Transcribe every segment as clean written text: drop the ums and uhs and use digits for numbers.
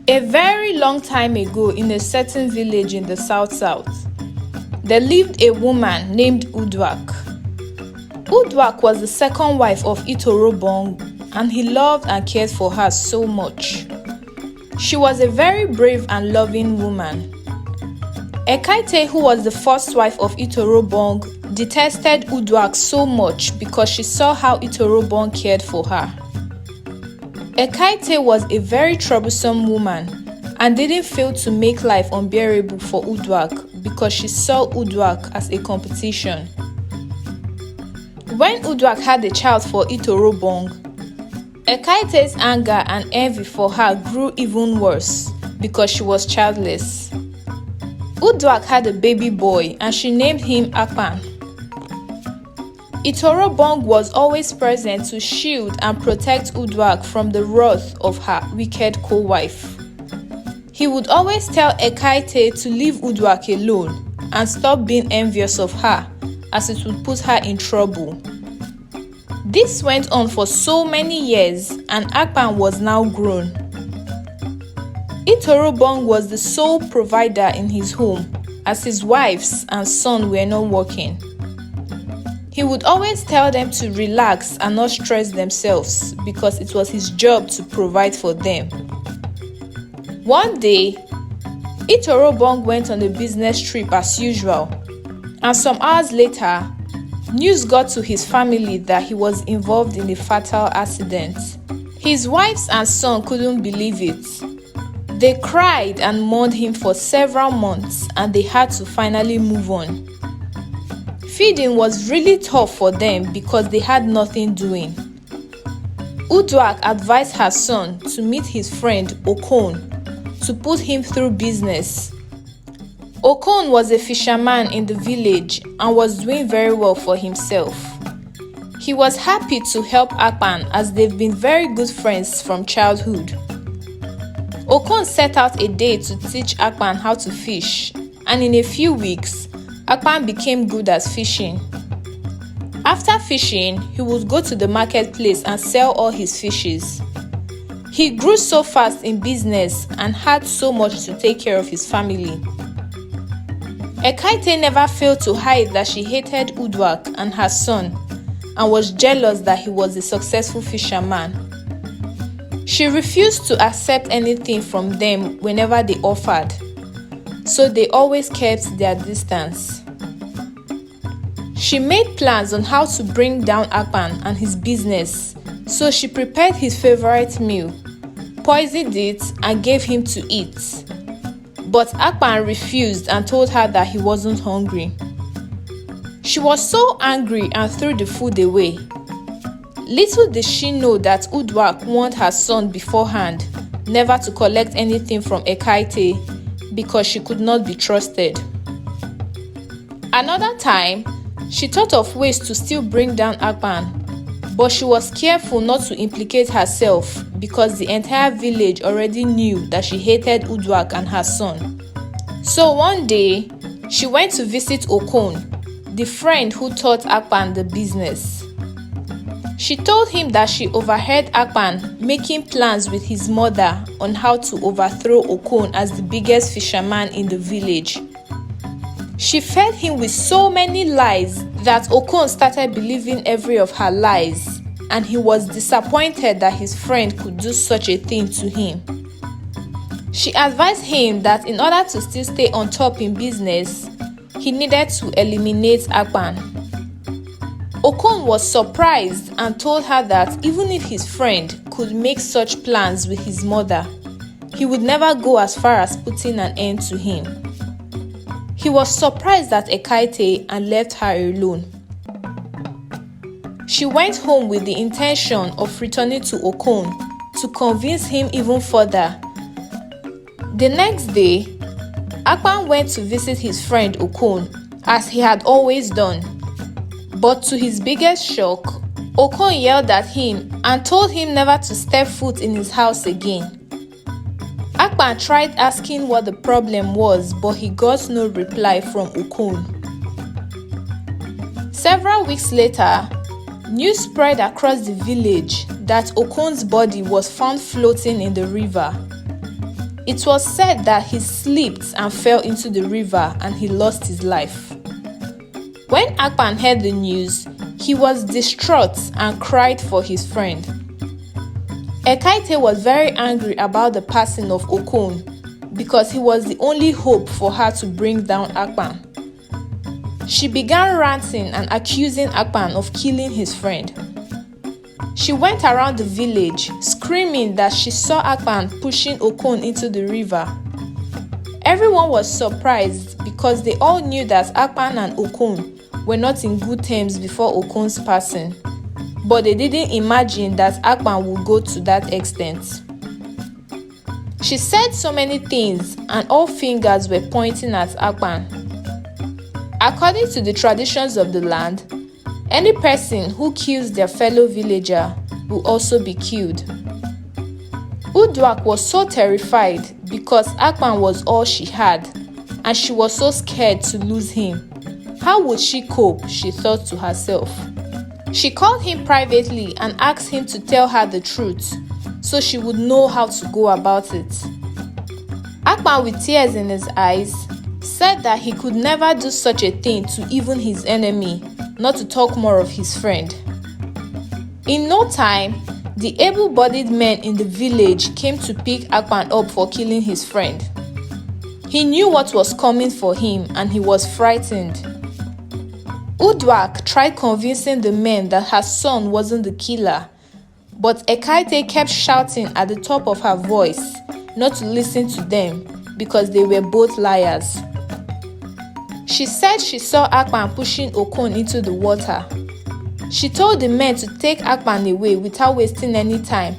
A very long time ago in a certain village in the south, there lived a woman named UDUAK. UDUAK was the second wife of Itorobong, and he loved and cared for her so much. She was a very brave and loving woman. Ekaite, who was the first wife of Itorobong, detested UDUAK so much because she saw how Itorobong cared for her. Ekaite was a very troublesome woman and didn't fail to make life unbearable for UDUAK because she saw UDUAK as a competition. When UDUAK had a child for Itorobong, Ekaite's anger and envy for her grew even worse because she was childless. UDUAK had a baby boy and she named him Akpan. Itorobong was always present to shield and protect UDUAK from the wrath of her wicked co-wife. He would always tell Ekaite to leave UDUAK alone and stop being envious of her, as it would put her in trouble. This went on for so many years, and Akpan was now grown. Itorobong was the sole provider in his home, as his wives and son were not working. He would always tell them to relax and not stress themselves because it was his job to provide for them. One day, Itorobong went on a business trip as usual, and some hours later, news got to his family that he was involved in a fatal accident. His wives and son couldn't believe it. They cried and mourned him for several months, and they had to finally move on. Feeding was really tough for them because they had nothing doing. UDUAK advised her son to meet his friend Okon to put him through business. Okon was a fisherman in the village and was doing very well for himself. He was happy to help Akpan as they've been very good friends from childhood. Okon set out a day to teach Akpan how to fish, and in a few weeks, Akpan became good at fishing. After fishing, he would go to the marketplace and sell all his fishes. He grew so fast in business and had so much to take care of his family. Ekaite never failed to hide that she hated UDUAK and her son and was jealous that he was a successful fisherman. She refused to accept anything from them whenever they offered, so they always kept their distance. She made plans on how to bring down Akpan and his business, so she prepared his favorite meal, poisoned it, and gave him to eat. But Akpan refused and told her that he wasn't hungry. She was so angry and threw the food away. Little did she know that UDUAK warned her son beforehand never to collect anything from Ekaite because she could not be trusted. Another time, she thought of ways to still bring down Akpan, but she was careful not to implicate herself because the entire village already knew that she hated UDUAK and her son. So one day, she went to visit Okon, the friend who taught Akpan the business. She told him that she overheard Akpan making plans with his mother on how to overthrow Okon as the biggest fisherman in the village. She fed him with so many lies that Okon started believing every of her lies, and he was disappointed that his friend could do such a thing to him. She advised him that in order to still stay on top in business, he needed to eliminate Akpan. Okon was surprised and told her that even if his friend could make such plans with his mother, he would never go as far as putting an end to him. He was surprised at Ekaite and left her alone. She went home with the intention of returning to Okon to convince him even further. The next day, Akpan went to visit his friend Okon as he had always done. But to his biggest shock, Okon yelled at him and told him never to step foot in his house again. Akpan tried asking what the problem was, but he got no reply from Okon. Several weeks later, news spread across the village that Okon's body was found floating in the river. It was said that he slipped and fell into the river and he lost his life. When Akpan heard the news, he was distraught and cried for his friend. Ekaite was very angry about the passing of Okon because he was the only hope for her to bring down Akpan. She began ranting and accusing Akpan of killing his friend. She went around the village screaming that she saw Akpan pushing Okon into the river. Everyone was surprised because they all knew that Akpan and Okon were not in good terms before Okon's passing, but they didn't imagine that Akpan would go to that extent. She said so many things and all fingers were pointing at Akpan. According to the traditions of the land, any person who kills their fellow villager will also be killed. UDUAK was so terrified because Akpan was all she had and she was so scared to lose him. How would she cope, she thought to herself. She called him privately and asked him to tell her the truth so she would know how to go about it. Akpan, with tears in his eyes, said that he could never do such a thing to even his enemy, not to talk more of his friend. In no time, the able-bodied men in the village came to pick Akpan up for killing his friend. He knew what was coming for him and he was frightened. UDUAK tried convincing the men that her son wasn't the killer, but Ekaite kept shouting at the top of her voice not to listen to them because they were both liars. She said she saw Akpan pushing Okon into the water. She told the men to take Akpan away without wasting any time.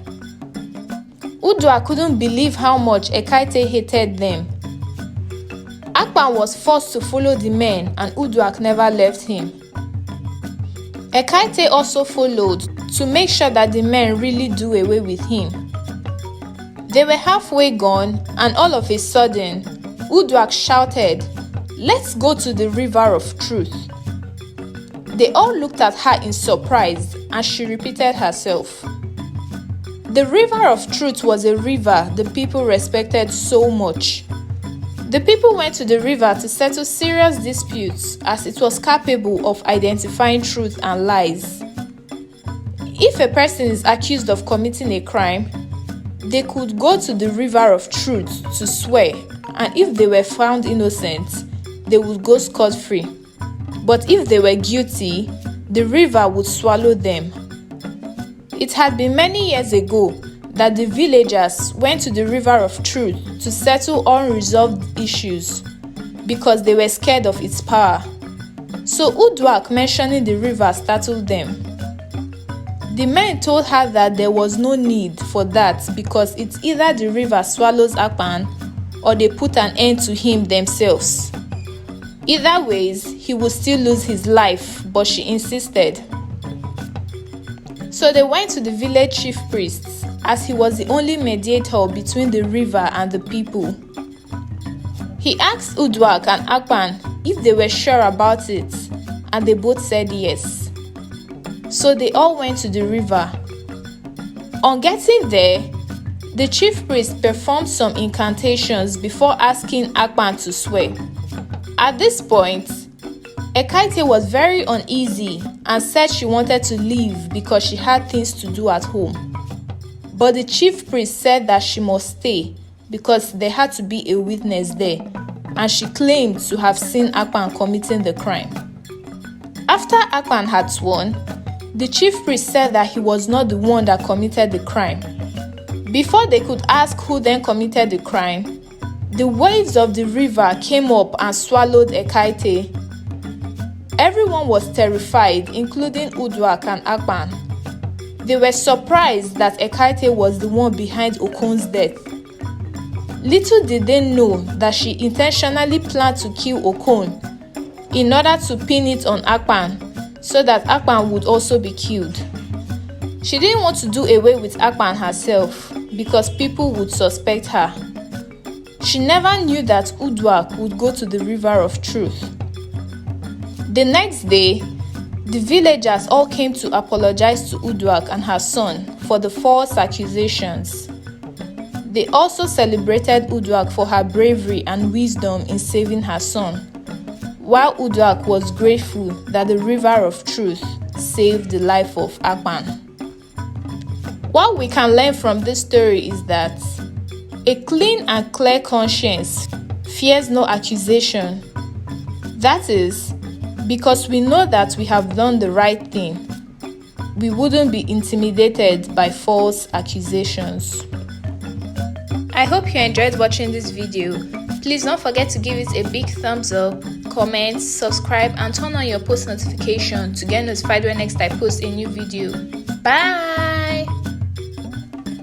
UDUAK couldn't believe how much Ekaite hated them. Akpan was forced to follow the men and UDUAK never left him. Ekaite also followed to make sure that the men really do away with him. They were halfway gone and all of a sudden, UDUAK shouted, "Let's go to the river of truth." They all looked at her in surprise and she repeated herself. The river of truth was a river the people respected so much. The people went to the river to settle serious disputes as it was capable of identifying truth and lies. If a person is accused of committing a crime, they could go to the river of truth to swear, and if they were found innocent, they would go scot-free. But if they were guilty, the river would swallow them. It had been many years ago that the villagers went to the river of truth to settle unresolved issues because they were scared of its power. So UDUAK mentioning the river startled them. The men told her that there was no need for that because it's either the river swallows Akpan or they put an end to him themselves. Either ways, he would still lose his life, but she insisted. So they went to the village chief priest, as he was the only mediator between the river and the people. He asked UDUAK and Akpan if they were sure about it, and they both said yes. So they all went to the river. On getting there, the chief priest performed some incantations before asking Akpan to swear. At this point, Ekaite was very uneasy and said she wanted to leave because she had things to do at home. But the chief priest said that she must stay because there had to be a witness there, and she claimed to have seen Akpan committing the crime. After Akpan had sworn, the chief priest said that he was not the one that committed the crime. Before they could ask who then committed the crime, the waves of the river came up and swallowed Ekaite. Everyone was terrified, including UDUAK and Akpan. They were surprised that Ekaite was the one behind Okon's death. Little did they know that she intentionally planned to kill Okon in order to pin it on Akpan so that Akpan would also be killed. She didn't want to do away with Akpan herself because people would suspect her. She never knew that UDUAK would go to the river of truth. The next day, the villagers all came to apologize to UDUAK and her son for the false accusations. They also celebrated UDUAK for her bravery and wisdom in saving her son, while UDUAK was grateful that the river of truth saved the life of Akpan. What we can learn from this story is that a clean and clear conscience fears no accusation. That is, because we know that we have done the right thing, we wouldn't be intimidated by false accusations. I hope you enjoyed watching this video. Please don't forget to give it a big thumbs up, comment, subscribe, and turn on your post notification to get notified when next I post a new video. Bye!